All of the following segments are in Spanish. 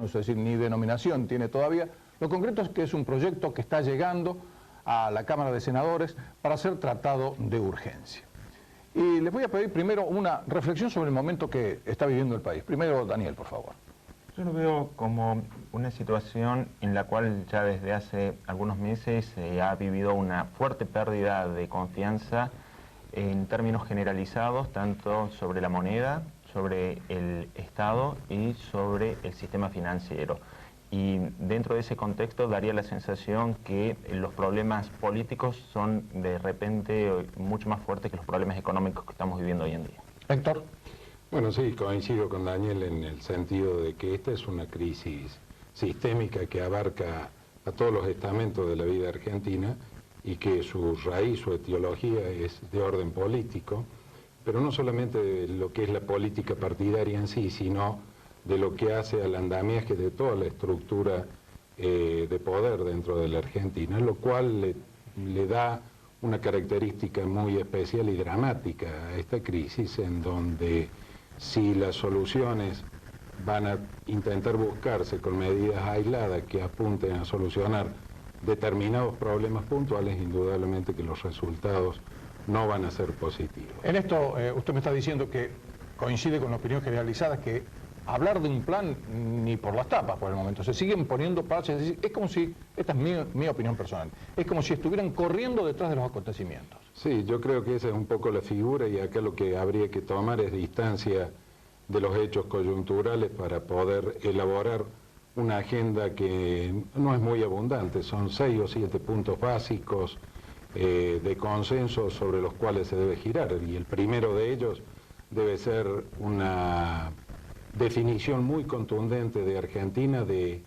es decir, ni denominación tiene todavía. Lo concreto es que es un proyecto que está llegando a la Cámara de Senadores para ser tratado de urgencia. Y les voy a pedir primero una reflexión sobre el momento que está viviendo el país. Primero, Daniel, por favor. Yo lo veo como una situación en la cual ya desde hace algunos meses se ha vivido una fuerte pérdida de confianza en términos generalizados, tanto sobre la moneda, sobre el Estado y sobre el sistema financiero. Y dentro de ese contexto daría la sensación que los problemas políticos son de repente mucho más fuertes que los problemas económicos que estamos viviendo hoy en día. Héctor. Bueno, sí, coincido con Daniel en el sentido de que esta es una crisis sistémica que abarca a todos los estamentos de la vida argentina y que su raíz, su etiología es de orden político, pero no solamente de lo que es la política partidaria en sí, sino de lo que hace al andamiaje de toda la estructura de poder dentro de la Argentina, lo cual le da una característica muy especial y dramática a esta crisis, en donde si las soluciones van a intentar buscarse con medidas aisladas que apunten a solucionar determinados problemas puntuales, indudablemente que los resultados no van a ser positivos. En esto usted me está diciendo que coincide con la opinión generalizada que hablar de un plan ni por las tapas por el momento, se siguen poniendo parches, es decir, es como si, esta es mi opinión personal, es como si estuvieran corriendo detrás de los acontecimientos. Sí, yo creo que esa es un poco la figura y acá lo que habría que tomar es distancia de los hechos coyunturales para poder elaborar una agenda que no es muy abundante, son 6 o 7 puntos básicos de consenso sobre los cuales se debe girar, y el primero de ellos debe ser una definición muy contundente de Argentina de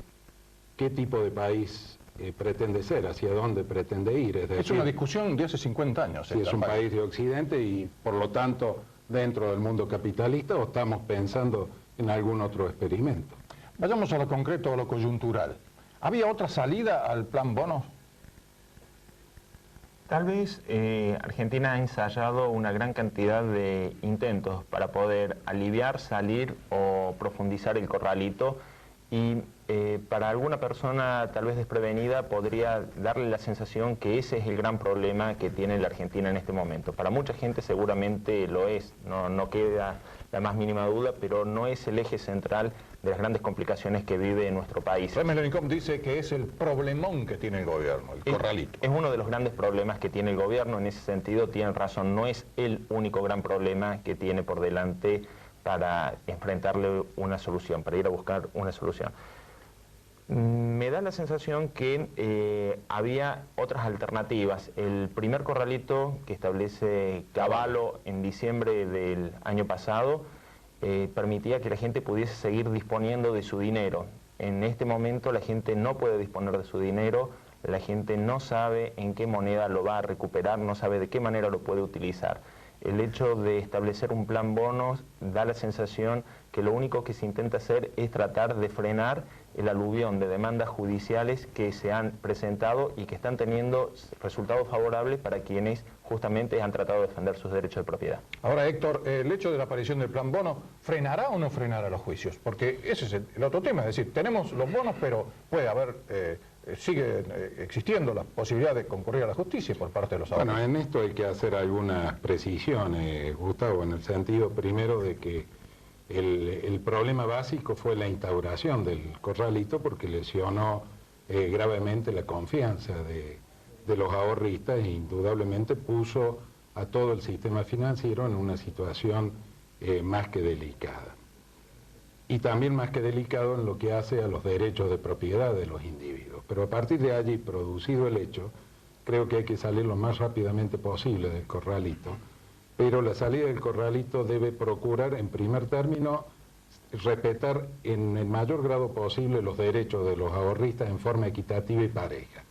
qué tipo de país pretende ser, hacia dónde pretende ir. Es decir, es una discusión de hace 50 años. Si es un país de Occidente y por lo tanto dentro del mundo capitalista, o estamos pensando en algún otro experimento. Vayamos a lo concreto, a lo coyuntural. ¿Había otra salida al plan bonos? Tal vez Argentina ha ensayado una gran cantidad de intentos para poder aliviar, salir o profundizar el corralito, y para alguna persona tal vez desprevenida podría darle la sensación que ese es el gran problema que tiene la Argentina en este momento. Para mucha gente seguramente lo es, no queda la más mínima duda, pero no es el eje central de las grandes complicaciones que vive nuestro país. Remes Lenicom dice que es el problemón que tiene el gobierno, el corralito. Es uno de los grandes problemas que tiene el gobierno, en ese sentido tienen razón, no es el único gran problema que tiene por delante para enfrentarle una solución, para ir a buscar una solución. Me da la sensación que había otras alternativas. El primer corralito que establece Cavallo en diciembre del año pasado permitía que la gente pudiese seguir disponiendo de su dinero. En este momento la gente no puede disponer de su dinero, la gente no sabe en qué moneda lo va a recuperar, no sabe de qué manera lo puede utilizar. El hecho de establecer un plan bonos da la sensación que lo único que se intenta hacer es tratar de frenar el aluvión de demandas judiciales que se han presentado y que están teniendo resultados favorables para quienes justamente han tratado de defender sus derechos de propiedad. Ahora, Héctor, el hecho de la aparición del plan bono, ¿frenará o no frenará los juicios? Porque ese es el otro tema, es decir, tenemos los bonos, pero puede haber, sigue existiendo la posibilidad de concurrir a la justicia por parte de los abogados. Bueno, en esto hay que hacer algunas precisiones, Gustavo, en el sentido primero de que el problema básico fue la instauración del corralito porque lesionó gravemente la confianza de los ahorristas e indudablemente puso a todo el sistema financiero en una situación más que delicada. Y también más que delicado en lo que hace a los derechos de propiedad de los individuos. Pero a partir de allí, producido el hecho, creo que hay que salir lo más rápidamente posible del corralito, pero la salida del corralito debe procurar, en primer término, respetar en el mayor grado posible los derechos de los ahorristas en forma equitativa y pareja.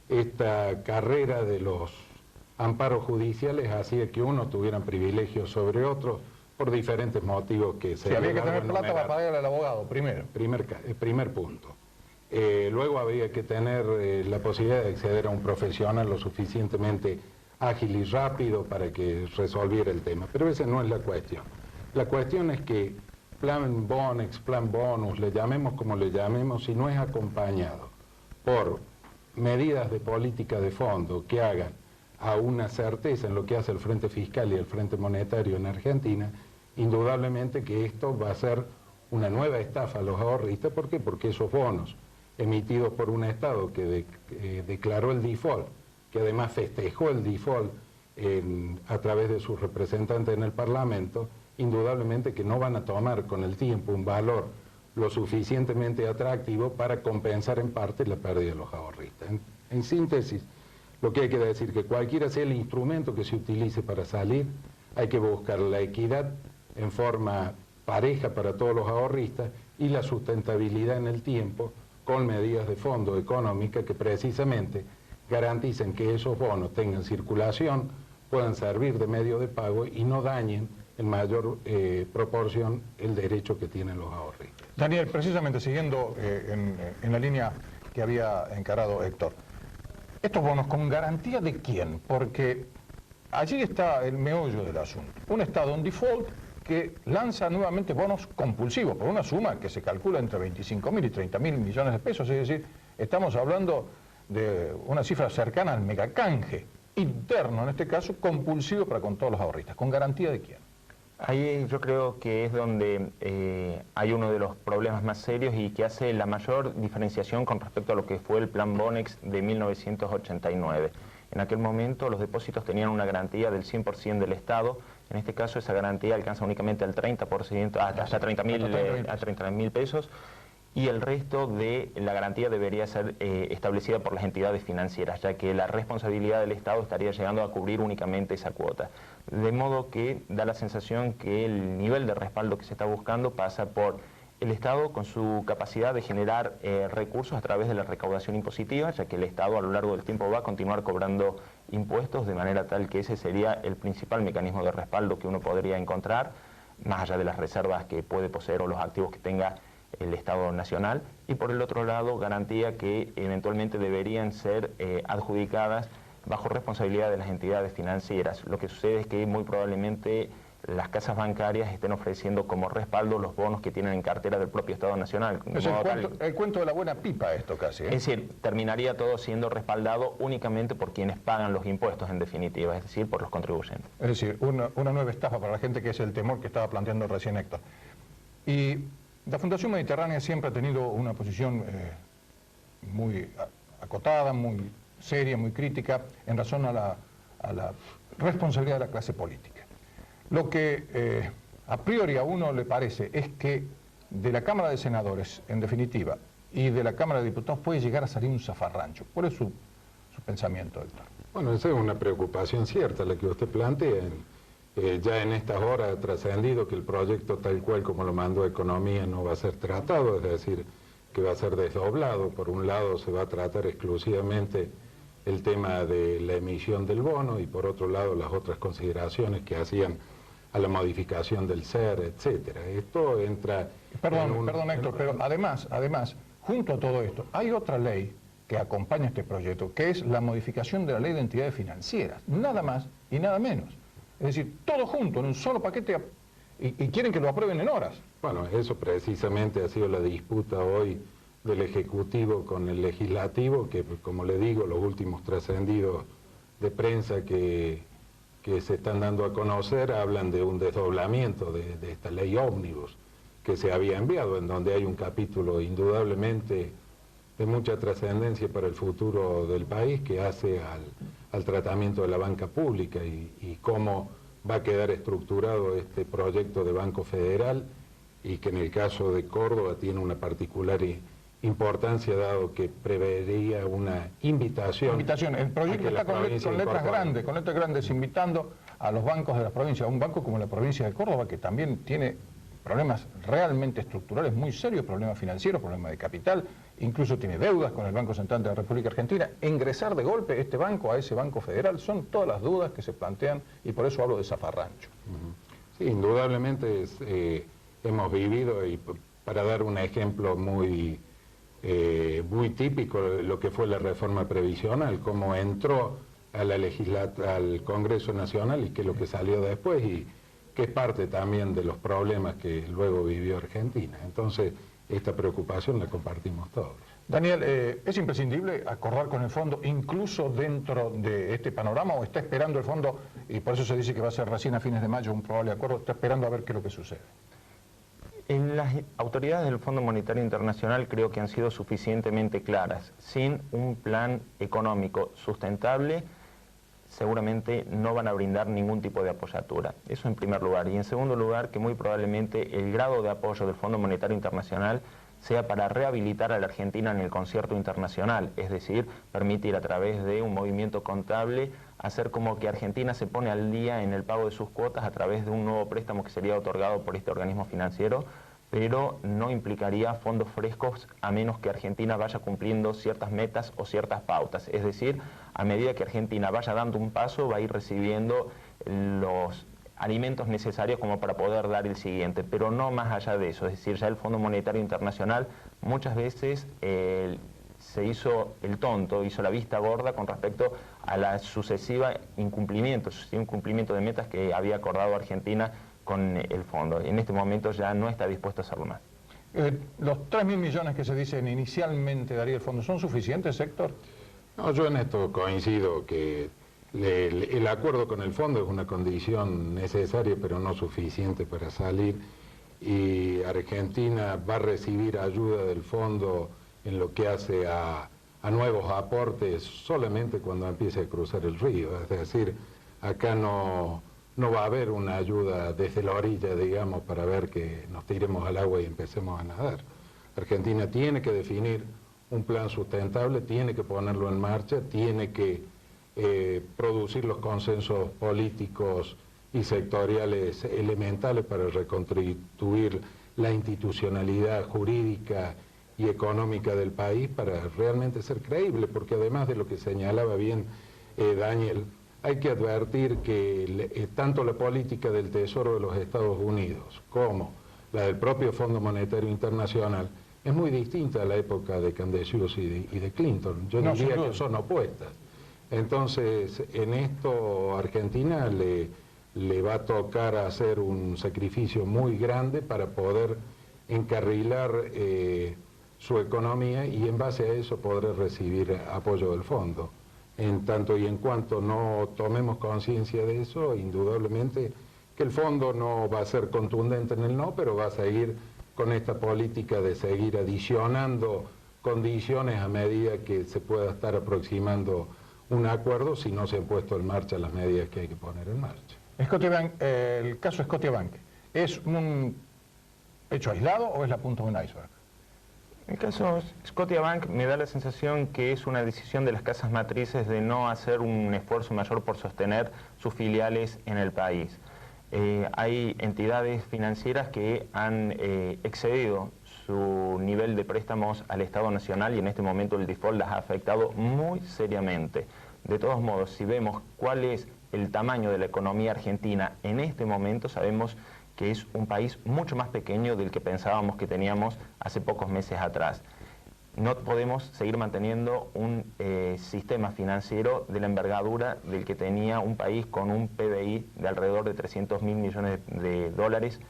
Esta carrera de los amparos judiciales hacía que unos tuvieran privilegios sobre otros por diferentes motivos que se... Si había que tener plata para pagarle al abogado, primero. Primer punto. Luego había que tener la posibilidad de acceder a un profesional lo suficientemente ágil y rápido para que resolviera el tema. Pero esa no es la cuestión. La cuestión es que plan Bonex, plan bonus, le llamemos como le llamemos, si no es acompañado por medidas de política de fondo que hagan a una certeza en lo que hace el Frente Fiscal y el Frente Monetario en Argentina, indudablemente que esto va a ser una nueva estafa a los ahorristas. ¿Por qué? Porque esos bonos emitidos por un Estado que declaró el default, que además festejó el default a través de sus representantes en el Parlamento, indudablemente que no van a tomar con el tiempo un valor lo suficientemente atractivo para compensar en parte la pérdida de los ahorristas. En síntesis, lo que hay que decir que cualquiera sea el instrumento que se utilice para salir, hay que buscar la equidad en forma pareja para todos los ahorristas y la sustentabilidad en el tiempo con medidas de fondo económica que precisamente garanticen que esos bonos tengan circulación, puedan servir de medio de pago y no dañen en mayor proporción el derecho que tienen los ahorristas. Daniel, precisamente siguiendo en la línea que había encarado Héctor, ¿estos bonos con garantía de quién? Porque allí está el meollo del asunto. Un Estado en default que lanza nuevamente bonos compulsivos por una suma que se calcula entre 25.000 y 30.000 millones de pesos, es decir, estamos hablando de una cifra cercana al megacanje interno, en este caso, compulsivo para con todos los ahorristas. ¿Con garantía de quién? Ahí yo creo que es donde hay uno de los problemas más serios y que hace la mayor diferenciación con respecto a lo que fue el plan Bonex de 1989. En aquel momento los depósitos tenían una garantía del 100% del Estado. En este caso esa garantía alcanza únicamente al 30%, hasta 30.000 pesos, y el resto de la garantía debería ser establecida por las entidades financieras, ya que la responsabilidad del Estado estaría llegando a cubrir únicamente esa cuota. De modo que da la sensación que el nivel de respaldo que se está buscando pasa por el Estado con su capacidad de generar recursos a través de la recaudación impositiva, ya que el Estado a lo largo del tiempo va a continuar cobrando impuestos, de manera tal que ese sería el principal mecanismo de respaldo que uno podría encontrar, más allá de las reservas que puede poseer o los activos que tenga el Estado Nacional, y por el otro lado garantía que eventualmente deberían ser adjudicadas bajo responsabilidad de las entidades financieras. Lo que sucede es que muy probablemente las casas bancarias estén ofreciendo como respaldo los bonos que tienen en cartera del propio Estado Nacional. Es el cuento de la buena pipa esto casi, ¿eh? Es decir, terminaría todo siendo respaldado únicamente por quienes pagan los impuestos en definitiva, es decir, por los contribuyentes. Es decir, una nueva estafa para la gente, que es el temor que estaba planteando recién Héctor. Y la Fundación Mediterránea siempre ha tenido una posición muy acotada, muy seria, muy crítica en razón a la responsabilidad de la clase política. Lo que a priori a uno le parece es que de la Cámara de Senadores, en definitiva, y de la Cámara de Diputados puede llegar a salir un zafarrancho. ¿Cuál es su pensamiento, Héctor? Bueno, esa es una preocupación cierta la que usted plantea. Ya en estas horas ha trascendido que el proyecto tal cual como lo mandó Economía no va a ser tratado, es decir, que va a ser desdoblado. Por un lado se va a tratar exclusivamente el tema de la emisión del bono y por otro lado las otras consideraciones que hacían a la modificación del SER, etcétera. Esto entra... Perdón, Héctor, pero además, junto a todo esto, hay otra ley que acompaña este proyecto, que es la modificación de la Ley de Entidades Financieras, nada más y nada menos. Es decir, todo junto, en un solo paquete, y quieren que lo aprueben en horas. Bueno, eso precisamente ha sido la disputa hoy del Ejecutivo con el Legislativo, que como le digo, los últimos trascendidos de prensa que se están dando a conocer hablan de un desdoblamiento de esta ley ómnibus que se había enviado, en donde hay un capítulo indudablemente de mucha trascendencia para el futuro del país, que hace al tratamiento de la banca pública y cómo va a quedar estructurado este proyecto de Banco Federal, y que en el caso de Córdoba tiene una particular importancia, dado que prevería una invitación. El proyecto está con letras grandes, invitando a los bancos de las provincias, a un banco como la provincia de Córdoba, que también tiene problemas realmente estructurales muy serios, problemas financieros, problemas de capital, incluso tiene deudas con el Banco Central de la República Argentina. Ingresar de golpe este banco a ese Banco Federal son todas las dudas que se plantean, y por eso hablo de zafarrancho. Sí, indudablemente hemos vivido, y para dar un ejemplo muy típico, lo que fue la reforma previsional, cómo entró a al Congreso Nacional y qué es lo que salió después, y que es parte también de los problemas que luego vivió Argentina. Entonces, esta preocupación la compartimos todos. Daniel, ¿es imprescindible acordar con el fondo incluso dentro de este panorama o está esperando el fondo, y por eso se dice que va a ser recién a fines de mayo un probable acuerdo, está esperando a ver qué es lo que sucede? Las autoridades del Fondo Monetario Internacional creo que han sido suficientemente claras. Sin un plan económico sustentable, seguramente no van a brindar ningún tipo de apoyatura. Eso en primer lugar. Y en segundo lugar, que muy probablemente el grado de apoyo del Fondo Monetario Internacional sea para rehabilitar a la Argentina en el concierto internacional, es decir, permitir a través de un movimiento contable hacer como que Argentina se pone al día en el pago de sus cuotas a través de un nuevo préstamo que sería otorgado por este organismo financiero, pero no implicaría fondos frescos a menos que Argentina vaya cumpliendo ciertas metas o ciertas pautas. Es decir, a medida que Argentina vaya dando un paso, va a ir recibiendo los alimentos necesarios como para poder dar el siguiente, pero no más allá de eso. Es decir, ya el Fondo Monetario Internacional muchas veces se hizo el tonto, hizo la vista gorda con respecto a la sucesiva incumplimiento de metas que había acordado Argentina con el fondo. En este momento ya no está dispuesto a hacerlo más. ¿Los 3.000 millones que se dicen inicialmente daría el fondo son suficientes, Héctor? No, yo en esto coincido que el acuerdo con el fondo es una condición necesaria pero no suficiente para salir, y Argentina va a recibir ayuda del fondo en lo que hace a nuevos aportes solamente cuando empiece a cruzar el río. Es decir, acá no va a haber una ayuda desde la orilla, digamos, para ver que nos tiremos al agua y empecemos a nadar. Argentina tiene que definir un plan sustentable, tiene que ponerlo en marcha, tiene que producir los consensos políticos y sectoriales elementales para reconstituir la institucionalidad jurídica y económica del país para realmente ser creíble, porque además de lo que señalaba bien Daniel, hay que advertir que tanto la política del Tesoro de los Estados Unidos como la del propio Fondo Monetario Internacional es muy distinta a la época de Candezius y de Clinton. Yo diría que son opuestas. Entonces, en esto Argentina le va a tocar hacer un sacrificio muy grande para poder encarrilar su economía y en base a eso poder recibir apoyo del fondo. En tanto y en cuanto no tomemos conciencia de eso, indudablemente que el fondo no va a ser contundente en el no, pero va a seguir con esta política de seguir adicionando condiciones a medida que se pueda estar aproximando un acuerdo si no se han puesto en marcha las medidas que hay que poner en marcha. Scotiabank, el caso Scotiabank, ¿es un hecho aislado o es la punta de un iceberg? El caso Scotiabank me da la sensación que es una decisión de las casas matrices de no hacer un esfuerzo mayor por sostener sus filiales en el país. Hay entidades financieras que han excedido su nivel de préstamos al Estado Nacional y en este momento el default las ha afectado muy seriamente. De todos modos, si vemos cuál es el tamaño de la economía argentina en este momento, sabemos que es un país mucho más pequeño del que pensábamos que teníamos hace pocos meses atrás. No podemos seguir manteniendo un sistema financiero de la envergadura del que tenía un país con un PBI de alrededor de 300.000 millones de dólares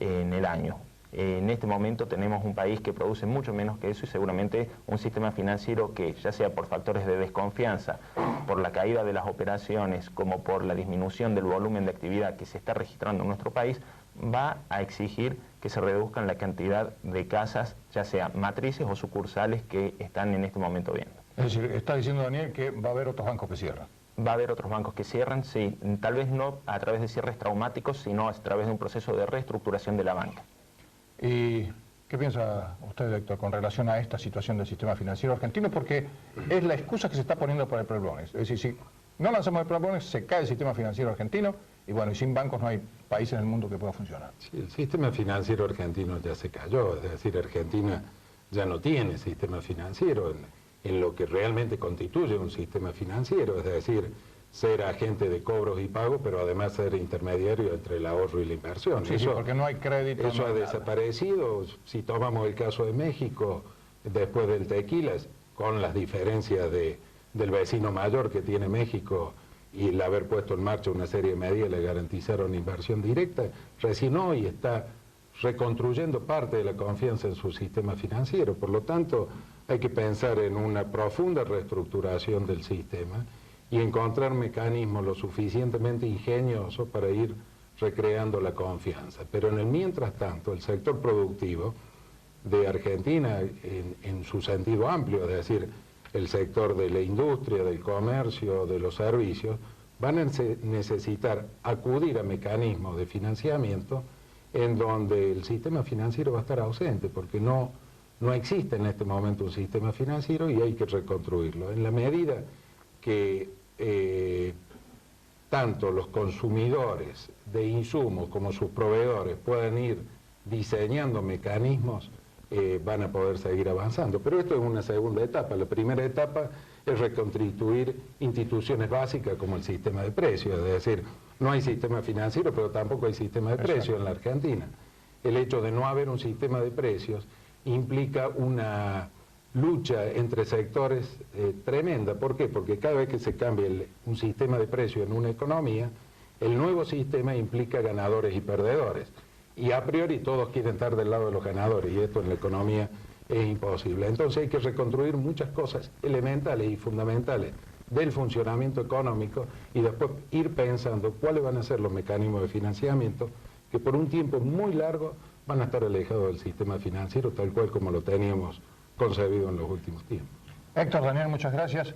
en el año. En este momento tenemos un país que produce mucho menos que eso y seguramente un sistema financiero que, ya sea por factores de desconfianza, por la caída de las operaciones, como por la disminución del volumen de actividad que se está registrando en nuestro país, va a exigir que se reduzcan la cantidad de casas, ya sea matrices o sucursales, que están en este momento viendo. Es decir, está diciendo Daniel que va a haber otros bancos que cierran. Va a haber otros bancos que cierran, sí, tal vez no a través de cierres traumáticos, sino a través de un proceso de reestructuración de la banca. ¿Y qué piensa usted, Héctor, con relación a esta situación del sistema financiero argentino? Porque es la excusa que se está poniendo para el Plan Bones. Es decir, si no lanzamos el Plan Bones, se cae el sistema financiero argentino y bueno, y sin bancos no hay país en el mundo que pueda funcionar. Sí, el sistema financiero argentino ya se cayó, es decir, Argentina ya no tiene sistema financiero en lo que realmente constituye un sistema financiero, es decir, ser agente de cobros y pagos, pero además ser intermediario entre el ahorro y la inversión. Sí, eso, porque no hay crédito. Eso no hay ha desaparecido. Si tomamos el caso de México, después del tequila, con las diferencias del vecino mayor que tiene México y el haber puesto en marcha una serie de medidas le garantizaron inversión directa, recién hoy está reconstruyendo parte de la confianza en su sistema financiero. Por lo tanto, hay que pensar en una profunda reestructuración del sistema y encontrar mecanismos lo suficientemente ingeniosos para ir recreando la confianza. Pero en el mientras tanto, el sector productivo de Argentina, en su sentido amplio, es decir, el sector de la industria, del comercio, de los servicios, van a necesitar acudir a mecanismos de financiamiento en donde el sistema financiero va a estar ausente, porque no existe en este momento un sistema financiero y hay que reconstruirlo. En la medida que tanto los consumidores de insumos como sus proveedores puedan ir diseñando mecanismos, van a poder seguir avanzando. Pero esto es una segunda etapa. La primera etapa es reconstituir instituciones básicas como el sistema de precios, es decir, no hay sistema financiero, pero tampoco hay sistema de precios en la Argentina. El hecho de no haber un sistema de precios implica una lucha entre sectores tremenda. ¿Por qué? Porque cada vez que se cambia un sistema de precios en una economía, el nuevo sistema implica ganadores y perdedores. Y a priori todos quieren estar del lado de los ganadores, y esto en la economía es imposible. Entonces hay que reconstruir muchas cosas elementales y fundamentales del funcionamiento económico y después ir pensando cuáles van a ser los mecanismos de financiamiento que por un tiempo muy largo van a estar alejados del sistema financiero tal cual como lo teníamos concebido en los últimos tiempos. Héctor, Daniel, muchas gracias.